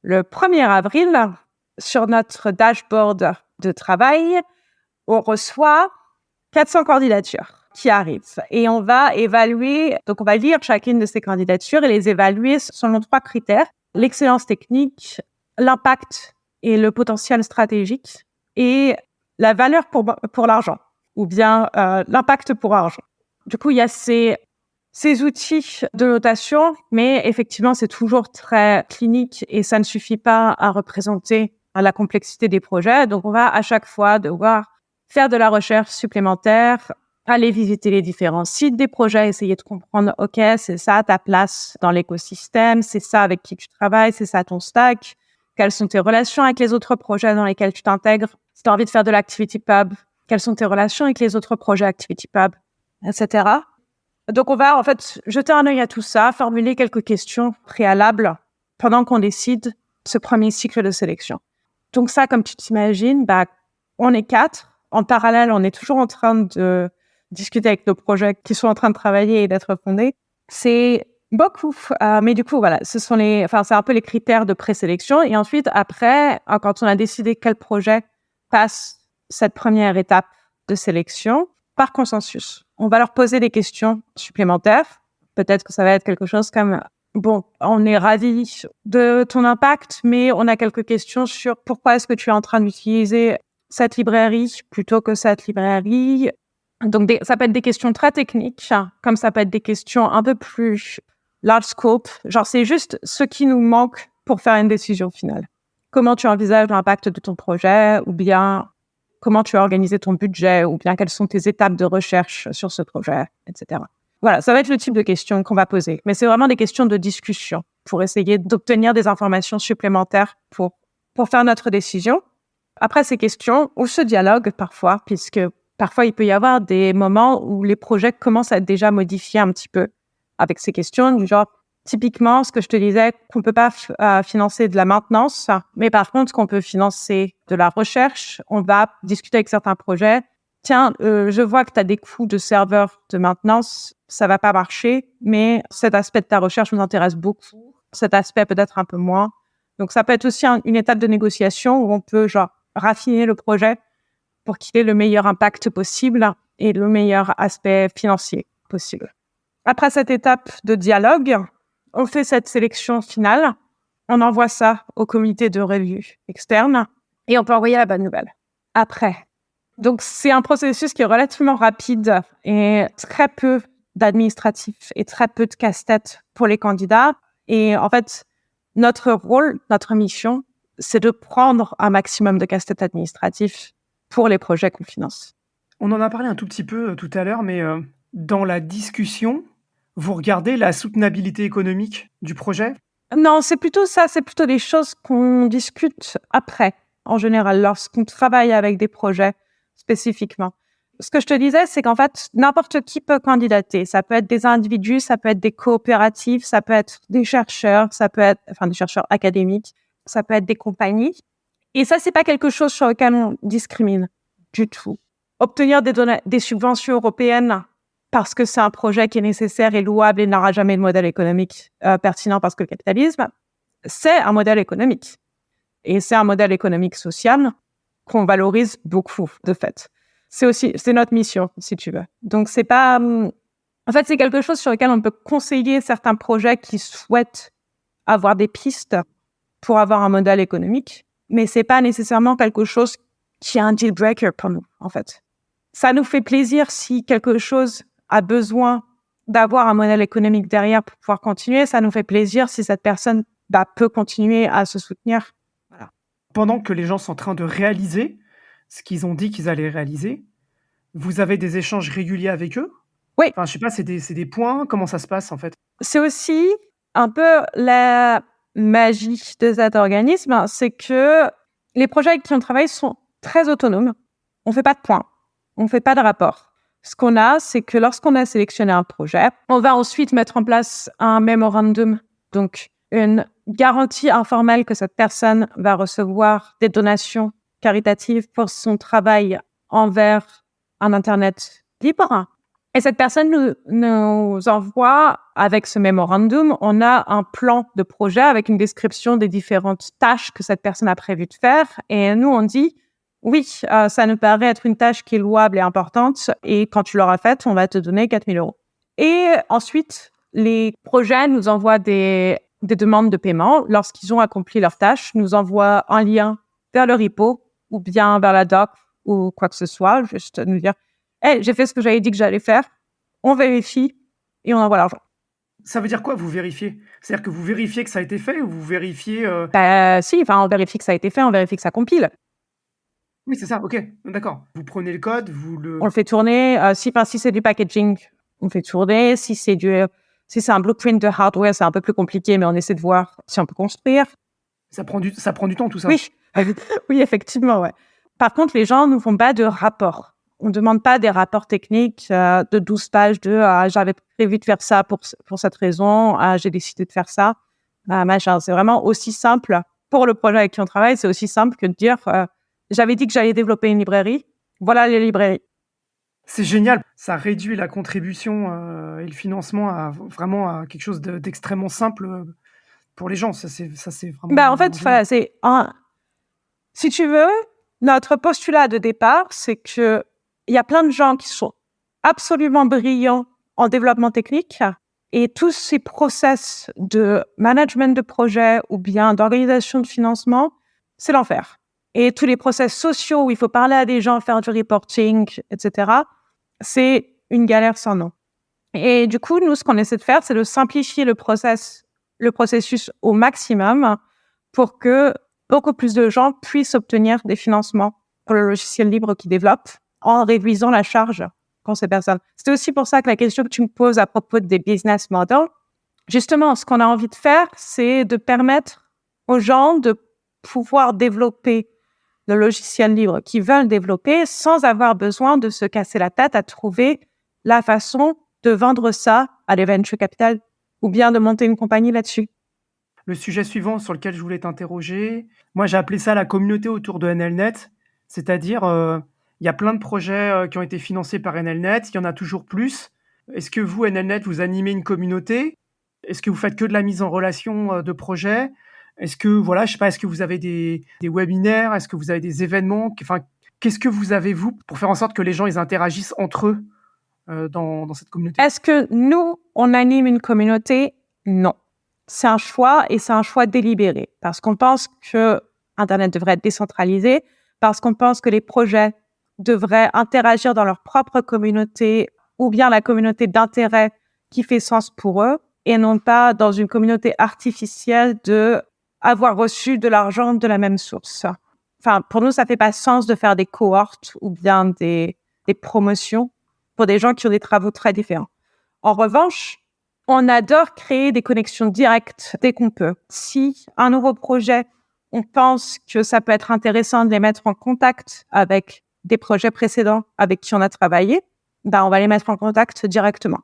le 1er avril, sur notre dashboard de travail, on reçoit 400 candidatures qui arrivent et on va évaluer, donc on va lire chacune de ces candidatures et les évaluer selon 3 critères: l'excellence technique, l'impact et le potentiel stratégique et la valeur pour l'argent ou bien l'impact pour argent. Du coup, il y a ces outils de notation, mais effectivement, c'est toujours très clinique et ça ne suffit pas à représenter la complexité des projets. Donc, on va à chaque fois devoir faire de la recherche supplémentaire, aller visiter les différents sites des projets, essayer de comprendre, OK, c'est ça ta place dans l'écosystème, c'est ça avec qui tu travailles, c'est ça ton stack, quelles sont tes relations avec les autres projets dans lesquels tu t'intègres, si tu as envie de faire de l'Activity Pub, quelles sont tes relations avec les autres projets Activity Pub, etc. Donc, on va en fait jeter un œil à tout ça, formuler quelques questions préalables pendant qu'on décide ce premier cycle de sélection. Donc ça, comme tu t'imagines, on est 4. En parallèle, on est toujours en train de discuter avec nos projets qui sont en train de travailler et d'être fondés. C'est beaucoup, mais du coup, voilà, c'est un peu les critères de présélection. Et ensuite, après, quand on a décidé quel projet passe cette première étape de sélection, par consensus, on va leur poser des questions supplémentaires. Peut-être que ça va être quelque chose comme: bon, on est ravis de ton impact, mais on a quelques questions sur pourquoi est-ce que tu es en train d'utiliser cette librairie plutôt que cette librairie. Donc, ça peut être des questions très techniques, comme ça peut être des questions un peu plus large scope. Genre, c'est juste ce qui nous manque pour faire une décision finale. Comment tu envisages l'impact de ton projet, ou bien comment tu as organisé ton budget, ou bien quelles sont tes étapes de recherche sur ce projet, etc. Voilà, ça va être le type de questions qu'on va poser. Mais c'est vraiment des questions de discussion pour essayer d'obtenir des informations supplémentaires pour faire notre décision. Après ces questions, ou ce dialogue parfois, puisque parfois il peut y avoir des moments où les projets commencent à être déjà modifiés un petit peu avec ces questions, du genre, typiquement, ce que je te disais, qu'on ne peut pas financer de la maintenance, mais par contre, qu'on peut financer de la recherche. On va discuter avec certains projets. Tiens, je vois que tu as des coûts de serveurs de maintenance, ça va pas marcher, mais cet aspect de ta recherche nous intéresse beaucoup. Cet aspect peut-être un peu moins. Donc, ça peut être aussi une étape de négociation où on peut raffiner le projet pour qu'il ait le meilleur impact possible et le meilleur aspect financier possible. Après cette étape de dialogue, on fait cette sélection finale, on envoie ça au comité de review externe et on peut envoyer la bonne nouvelle après. Donc, c'est un processus qui est relativement rapide et très peu d'administratif et très peu de casse-tête pour les candidats. Et en fait, notre rôle, notre mission, c'est de prendre un maximum de casse-tête administratif pour les projets qu'on finance. On en a parlé un tout petit peu tout à l'heure, mais dans la discussion, vous regardez la soutenabilité économique du projet? Non, c'est plutôt ça, c'est plutôt des choses qu'on discute après, en général, lorsqu'on travaille avec des projets spécifiquement. Ce que je te disais, c'est qu'en fait, n'importe qui peut candidater. Ça peut être des individus, ça peut être des coopératives, ça peut être des chercheurs, ça peut être, des chercheurs académiques, ça peut être des compagnies. Et ça, c'est pas quelque chose sur lequel on discrimine du tout. Obtenir des subventions européennes parce que c'est un projet qui est nécessaire et louable et n'aura jamais de modèle économique pertinent parce que le capitalisme, c'est un modèle économique. Et c'est un modèle économique social qu'on valorise beaucoup, de fait. C'est notre mission, si tu veux. Donc, c'est pas... En fait, c'est quelque chose sur lequel on peut conseiller certains projets qui souhaitent avoir des pistes pour avoir un modèle économique, mais c'est pas nécessairement quelque chose qui est un deal breaker pour nous, en fait. Ça nous fait plaisir si quelque chose a besoin d'avoir un modèle économique derrière pour pouvoir continuer. Ça nous fait plaisir si cette personne peut continuer à se soutenir. Voilà. Pendant que les gens sont en train de réaliser ce qu'ils ont dit qu'ils allaient réaliser, vous avez des échanges réguliers avec eux? Oui. Je sais pas, c'est des points? Comment ça se passe, en fait? C'est aussi un peu la magie de cet organisme, c'est que les projets avec qui on travaille sont très autonomes. On ne fait pas de points, on ne fait pas de rapport. Ce qu'on a, c'est que lorsqu'on a sélectionné un projet, on va ensuite mettre en place un memorandum, donc une garantie informelle que cette personne va recevoir des donations caritatives pour son travail envers un Internet libre. Et cette personne nous envoie, avec ce memorandum, on a un plan de projet avec une description des différentes tâches que cette personne a prévu de faire. Et nous, on dit, Oui, ça nous paraît être une tâche qui est louable et importante. Et quand tu l'auras faite, on va te donner 4 000 €. Et ensuite, les projets nous envoient des demandes de paiement. Lorsqu'ils ont accompli leur tâche, nous envoient un lien vers le repo ou bien vers la doc ou quoi que ce soit. Juste nous dire, hey, j'ai fait ce que j'avais dit que j'allais faire. On vérifie et on envoie l'argent. Ça veut dire quoi, vous vérifiez? C'est-à-dire que vous vérifiez que ça a été fait ou vous vérifiez, On vérifie que ça a été fait, on vérifie que ça compile. Oui, c'est ça, OK, d'accord. Vous prenez le code, vous le On le fait tourner. Si c'est du packaging, on fait tourner. Si c'est un blueprint de hardware, c'est un peu plus compliqué, mais on essaie de voir si on peut construire. ça prend du temps tout ça? Oui, oui, effectivement, ouais. Par contre, les gens ne font pas de rapports. On ne demande pas des rapports techniques de 12 pages de j'avais prévu de faire ça pour cette raison, j'ai décidé de faire ça, machin. C'est vraiment aussi simple pour le projet avec qui on travaille, c'est aussi simple que de dire j'avais dit que j'allais développer une librairie, voilà les librairies. C'est génial, ça réduit la contribution, et le financement à quelque chose d'extrêmement simple, pour les gens. Ça, c'est vraiment En fait, génial. si tu veux, notre postulat de départ, c'est qu'il y a plein de gens qui sont absolument brillants en développement technique et tous ces process de management de projet ou bien d'organisation de financement, c'est l'enfer. Et tous les process sociaux où il faut parler à des gens, faire du reporting, etc., c'est une galère sans nom. Et du coup, nous, ce qu'on essaie de faire, c'est de simplifier le processus au maximum pour que beaucoup plus de gens puissent obtenir des financements pour le logiciel libre qu'ils développent en réduisant la charge qu'ont ces personnes. C'est aussi pour ça que la question que tu me poses à propos des business models, justement, ce qu'on a envie de faire, c'est de permettre aux gens de pouvoir développer le logiciel libre qu'ils veulent développer sans avoir besoin de se casser la tête à trouver la façon de vendre ça à des venture capital ou bien de monter une compagnie là-dessus. Le sujet suivant sur lequel je voulais t'interroger, moi j'ai appelé ça la communauté autour de NLNet, c'est-à-dire, il y a plein de projets, qui ont été financés par NLNet, il y en a toujours plus. Est-ce que vous, NLNet, vous animez une communauté? Est-ce que vous faites que de la mise en relation, de projets? Est-ce que, voilà, je sais pas, est-ce que vous avez des webinaires? Est-ce que vous avez des événements? Enfin, qu'est-ce que vous avez, vous, pour faire en sorte que les gens, ils interagissent entre eux, dans cette communauté? Est-ce que nous, on anime une communauté? Non. C'est un choix et c'est un choix délibéré parce qu'on pense que Internet devrait être décentralisé, parce qu'on pense que les projets devraient interagir dans leur propre communauté ou bien la communauté d'intérêt qui fait sens pour eux et non pas dans une communauté artificielle de avoir reçu de l'argent de la même source. Enfin, pour nous, ça fait pas sens de faire des cohortes ou bien des promotions pour des gens qui ont des travaux très différents. En revanche, on adore créer des connexions directes dès qu'on peut. Si un nouveau projet, on pense que ça peut être intéressant de les mettre en contact avec des projets précédents avec qui on a travaillé, on va les mettre en contact directement.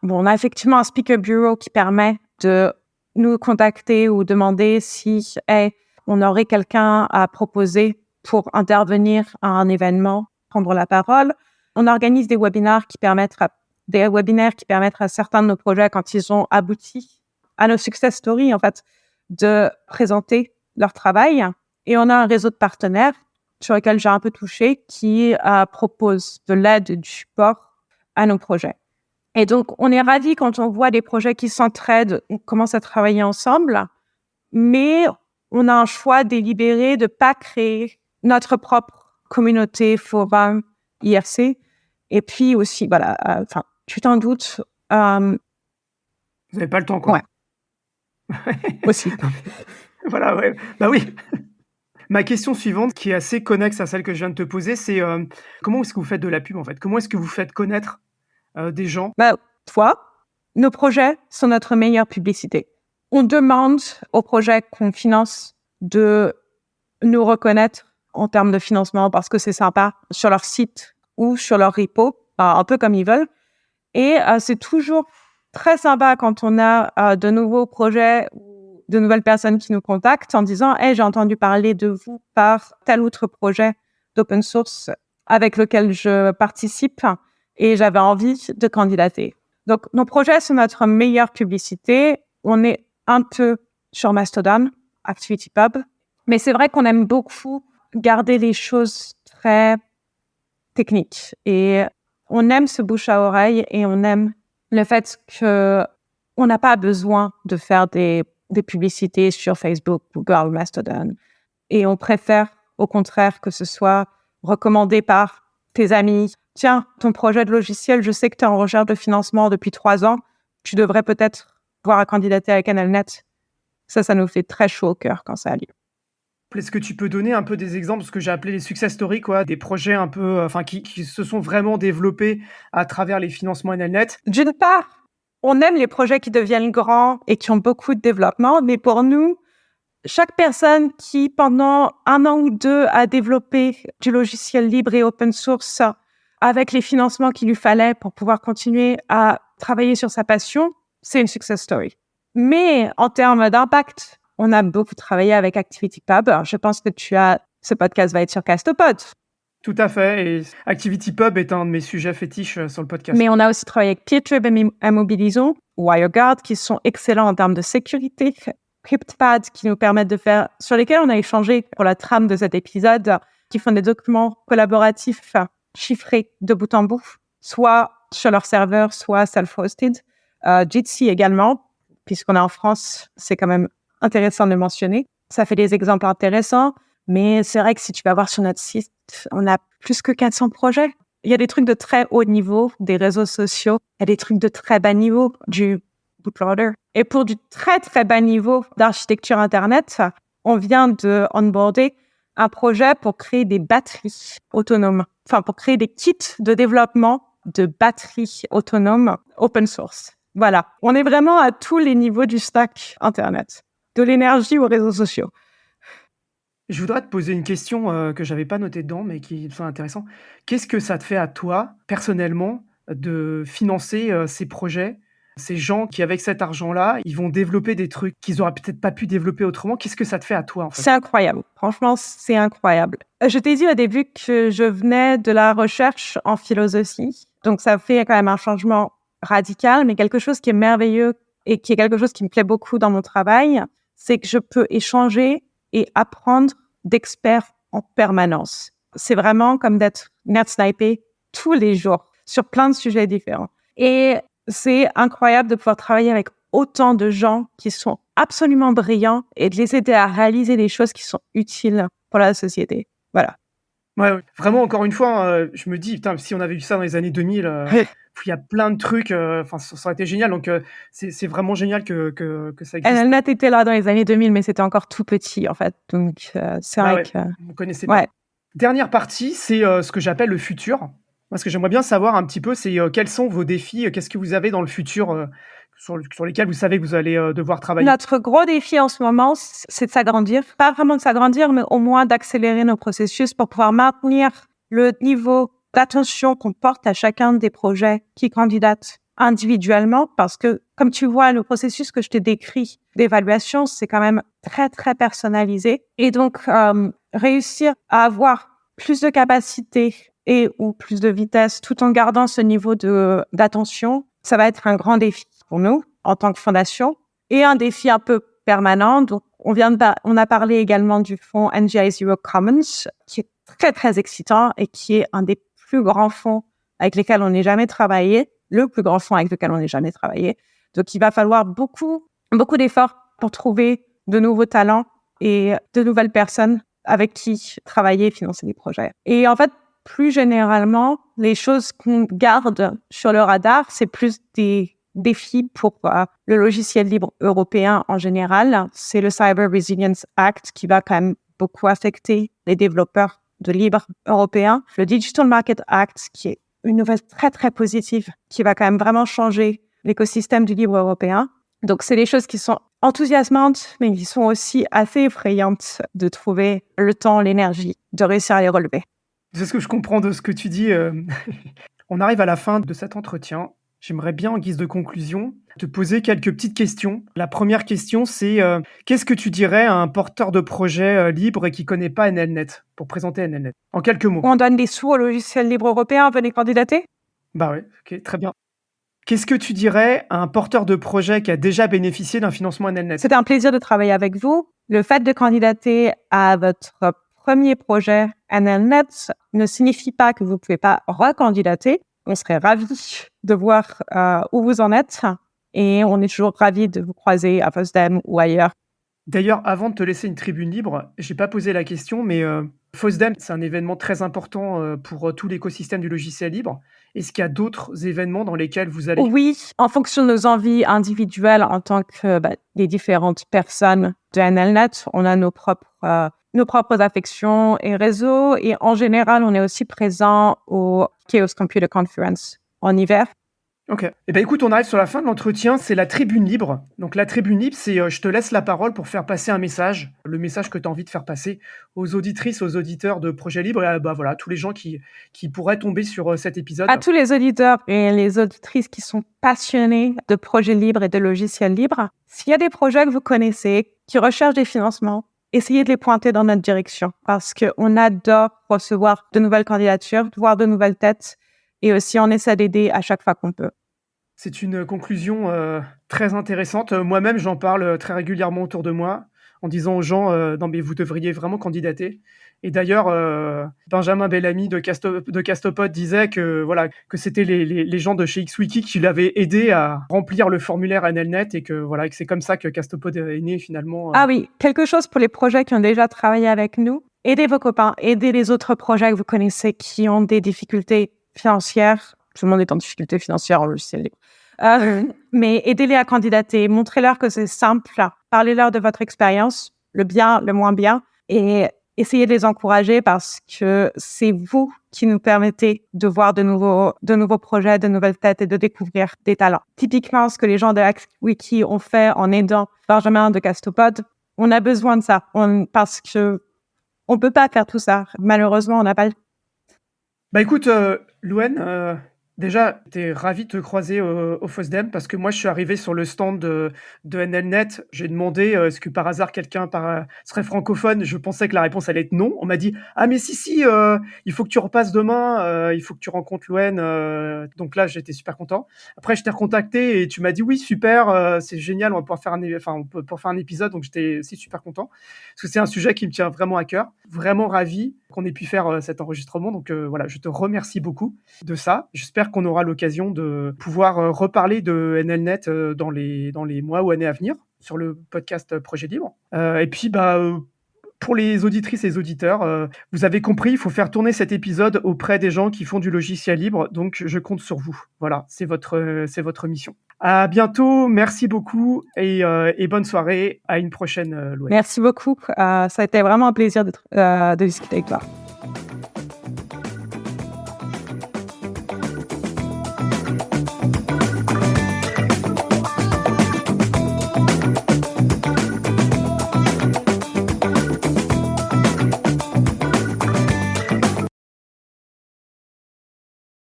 Bon, on a effectivement un speaker bureau qui permet de nous contacter ou demander si on aurait quelqu'un à proposer pour intervenir à un événement, prendre la parole. On organise des webinaires qui permettent à certains de nos projets, quand ils ont abouti à nos success stories, en fait, de présenter leur travail. Et on a un réseau de partenaires sur lequel j'ai un peu touché qui propose de l'aide et du support à nos projets. Et donc, on est ravis quand on voit des projets qui s'entraident, on commence à travailler ensemble, mais on a un choix délibéré de ne pas créer notre propre communauté, forum, IRC. Et puis aussi, voilà, tu t'en doutes. Vous n'avez pas le temps, quoi. Ouais. Aussi. Voilà, ouais. Bah oui. Ma question suivante, qui est assez connexe à celle que je viens de te poser, c'est comment est-ce que vous faites de la pub, en fait? Comment est-ce que vous faites connaître des gens? Nos projets sont notre meilleure publicité. On demande aux projets qu'on finance de nous reconnaître en termes de financement parce que c'est sympa sur leur site ou sur leur repo, un peu comme ils veulent. Et c'est toujours très sympa quand on a de nouveaux projets ou de nouvelles personnes qui nous contactent en disant « Hey, j'ai entendu parler de vous par tel autre projet d'open source avec lequel je participe et j'avais envie de candidater. » Donc, nos projets sont notre meilleure publicité. On est un peu sur Mastodon, ActivityPub, mais c'est vrai qu'on aime beaucoup garder les choses très techniques. Et on aime ce bouche à oreille et on aime le fait que on n'a pas besoin de faire des publicités sur Facebook, Google, Mastodon. Et on préfère, au contraire, que ce soit recommandé par tes amis. Tiens, ton projet de logiciel, je sais que tu es en recherche de financement depuis 3 ans. Tu devrais peut-être voir à candidater avec NLNet. Ça nous fait très chaud au cœur quand ça a lieu. Est-ce que tu peux donner un peu des exemples, ce que j'ai appelé les success stories, quoi, des projets un peu, enfin, qui se sont vraiment développés à travers les financements NLNet? D'une part, on aime les projets qui deviennent grands et qui ont beaucoup de développement, mais pour nous, chaque personne qui, pendant 1 an ou 2, a développé du logiciel libre et open source avec les financements qu'il lui fallait pour pouvoir continuer à travailler sur sa passion, c'est une success story. Mais en termes d'impact, on a beaucoup travaillé avec ActivityPub. Je pense que ce podcast va être sur Castopod. Tout à fait, et ActivityPub est un de mes sujets fétiches sur le podcast. Mais on a aussi travaillé avec PeerTrib et Mobilisons, WireGuard, qui sont excellents en termes de sécurité, CryptPad, qui nous permettent de faire, sur lesquels on a échangé pour la trame de cet épisode, qui font des documents collaboratifs chiffrés de bout en bout, soit sur leur serveur, soit self-hosted. Jitsi également, puisqu'on est en France, c'est quand même intéressant de le mentionner. Ça fait des exemples intéressants, mais c'est vrai que si tu vas voir sur notre site, on a plus que 400 projets. Il y a des trucs de très haut niveau, des réseaux sociaux. Il y a des trucs de très bas niveau, du bootloader. Et pour du très, très bas niveau d'architecture Internet, on vient de onboarder un projet pour créer des batteries autonomes. Enfin, pour créer des kits de développement de batteries autonomes open source. Voilà. On est vraiment à tous les niveaux du stack Internet, de l'énergie aux réseaux sociaux. Je voudrais te poser une question que j'avais pas notée dedans, mais qui me semble intéressant. Qu'est-ce que ça te fait à toi, personnellement, de financer ces projets, ces gens qui, avec cet argent-là, ils vont développer des trucs qu'ils auraient peut-être pas pu développer autrement? Qu'est-ce que ça te fait à toi, en fait? C'est incroyable. Franchement, c'est incroyable. Je t'ai dit au début que je venais de la recherche en philosophie. Donc, ça fait quand même un changement radical, mais quelque chose qui est merveilleux et qui est quelque chose qui me plaît beaucoup dans mon travail, c'est que je peux échanger et apprendre d'experts en permanence. C'est vraiment comme d'être nerd snipé tous les jours sur plein de sujets différents. Et c'est incroyable de pouvoir travailler avec autant de gens qui sont absolument brillants et de les aider à réaliser des choses qui sont utiles pour la société. Voilà. Ouais, vraiment, encore une fois, je me dis, putain, si on avait eu ça dans les années 2000, il y a plein de trucs, enfin, ça aurait été génial. Donc, c'est vraiment génial que ça existe. NLNet était là dans les années 2000, mais c'était encore tout petit, en fait. Donc, c'est Bah vrai ouais, que... on connaissait pas. Ouais. Dernière partie, c'est ce que j'appelle le futur. Parce que j'aimerais bien savoir un petit peu, c'est quels sont vos défis, qu'est-ce que vous avez dans le futur, sur lesquels vous savez que vous allez devoir travailler? Notre gros défi en ce moment, c'est de s'agrandir. Pas vraiment de s'agrandir, mais au moins d'accélérer nos processus pour pouvoir maintenir le niveau d'attention qu'on porte à chacun des projets qui candidatent individuellement. Parce que, comme tu vois, le processus que je t'ai décrit d'évaluation, c'est quand même très, très personnalisé. Et donc, réussir à avoir plus de capacité et ou plus de vitesse tout en gardant ce niveau d'attention, ça va être un grand défi pour nous en tant que fondation et un défi un peu permanent. Donc, on a parlé également du fonds NGI Zero Commons, qui est très, très excitant et qui est un des plus grands fonds avec lesquels on n'ait jamais travaillé, le plus grand fonds avec lequel on n'ait jamais travaillé. Donc, il va falloir beaucoup, beaucoup d'efforts pour trouver de nouveaux talents et de nouvelles personnes avec qui travailler et financer des projets. Et en fait, plus généralement, les choses qu'on garde sur le radar, c'est plus des défis pour le logiciel libre européen en général. C'est le Cyber Resilience Act qui va quand même beaucoup affecter les développeurs de libre européens. Le Digital Market Act, qui est une nouvelle très, très positive, qui va quand même vraiment changer l'écosystème du libre européen. Donc, c'est des choses qui sont enthousiasmantes, mais qui sont aussi assez effrayantes de trouver le temps, l'énergie, de réussir à les relever. C'est ce que je comprends de ce que tu dis. On arrive à la fin de cet entretien. J'aimerais bien, en guise de conclusion, te poser quelques petites questions. La première question, c'est qu'est-ce que tu dirais à un porteur de projet libre et qui ne connaît pas NLNet, pour présenter NLNet? En quelques mots. On donne des sous au logiciel libre européen, venez candidater? Bah ouais, ok, très bien. Qu'est-ce que tu dirais à un porteur de projet qui a déjà bénéficié d'un financement NLNet? C'était un plaisir de travailler avec vous. Le fait de candidater à votre premier projet NLNet ne signifie pas que vous ne pouvez pas recandidater. On serait ravis de voir où vous en êtes et on est toujours ravis de vous croiser à FOSDEM ou ailleurs. D'ailleurs, avant de te laisser une tribune libre, j'ai pas posé la question, mais FOSDEM, c'est un événement très important pour tout l'écosystème du logiciel libre. Est-ce qu'il y a d'autres événements dans lesquels vous allez? Oui, en fonction de nos envies individuelles en tant que les différentes personnes de NLNet, on a nos propres affections et réseaux. Et en général, on est aussi présent au Chaos Computer Conference en hiver. Ok. Eh ben écoute, on arrive sur la fin de l'entretien, c'est la tribune libre. Donc la tribune libre, c'est je te laisse la parole pour faire passer un message, le message que tu as envie de faire passer aux auditrices, aux auditeurs de Projet Libre et bah voilà, tous les gens qui pourraient tomber sur cet épisode. À tous les auditeurs et les auditrices qui sont passionnés de projets libres et de logiciels libres, s'il y a des projets que vous connaissez qui recherchent des financements, essayez de les pointer dans notre direction parce qu'on adore recevoir de nouvelles candidatures, voir de nouvelles têtes et aussi on essaie d'aider à chaque fois qu'on peut. C'est une conclusion très intéressante. Moi-même, j'en parle très régulièrement autour de moi en disant aux gens non mais vous devriez vraiment candidater. Et d'ailleurs, Benjamin Bellamy de Castopod disait que voilà que c'était les gens de chez XWiki qui l'avaient aidé à remplir le formulaire NLNet et que voilà que c'est comme ça que Castopod est né finalement. Ah oui, quelque chose pour les projets qui ont déjà travaillé avec nous. Aidez vos copains, aidez les autres projets que vous connaissez qui ont des difficultés financières. Tout le monde est en difficulté financière en logiciel libre. Mais aidez-les à candidater, montrez-leur que c'est simple, parlez-leur de votre expérience, le bien, le moins bien, et essayez de les encourager parce que c'est vous qui nous permettez de voir de nouveaux projets, de nouvelles têtes et de découvrir des talents. Typiquement, ce que les gens de XWiki ont fait en aidant Benjamin de Castopod, on a besoin de ça parce que on peut pas faire tout ça. Malheureusement, on n'a pas. Bah écoute, Louane, déjà, j'étais ravi de te croiser au FOSDEM parce que moi, je suis arrivé sur le stand de NLNet. J'ai demandé est-ce que par hasard quelqu'un serait francophone. Je pensais que la réponse allait être non. On m'a dit ah mais si, il faut que tu repasses demain, il faut que tu rencontres Louane. Donc là, j'étais super content. Après, je t'ai recontacté et tu m'as dit oui super, c'est génial, on va pouvoir faire on peut pouvoir faire un épisode. Donc j'étais aussi super content parce que c'est un sujet qui me tient vraiment à cœur. Vraiment ravi qu'on ait pu faire cet enregistrement. Donc voilà, je te remercie beaucoup de ça. J'espère qu'on aura l'occasion de pouvoir reparler de NLNet dans les mois ou années à venir sur le podcast Projet Libre. Et puis, pour les auditrices et les auditeurs, vous avez compris, il faut faire tourner cet épisode auprès des gens qui font du logiciel libre. Donc, je compte sur vous. Voilà, c'est votre mission. À bientôt, merci beaucoup et bonne soirée. À une prochaine, Louane. Merci beaucoup. Ça a été vraiment un plaisir de discuter avec toi.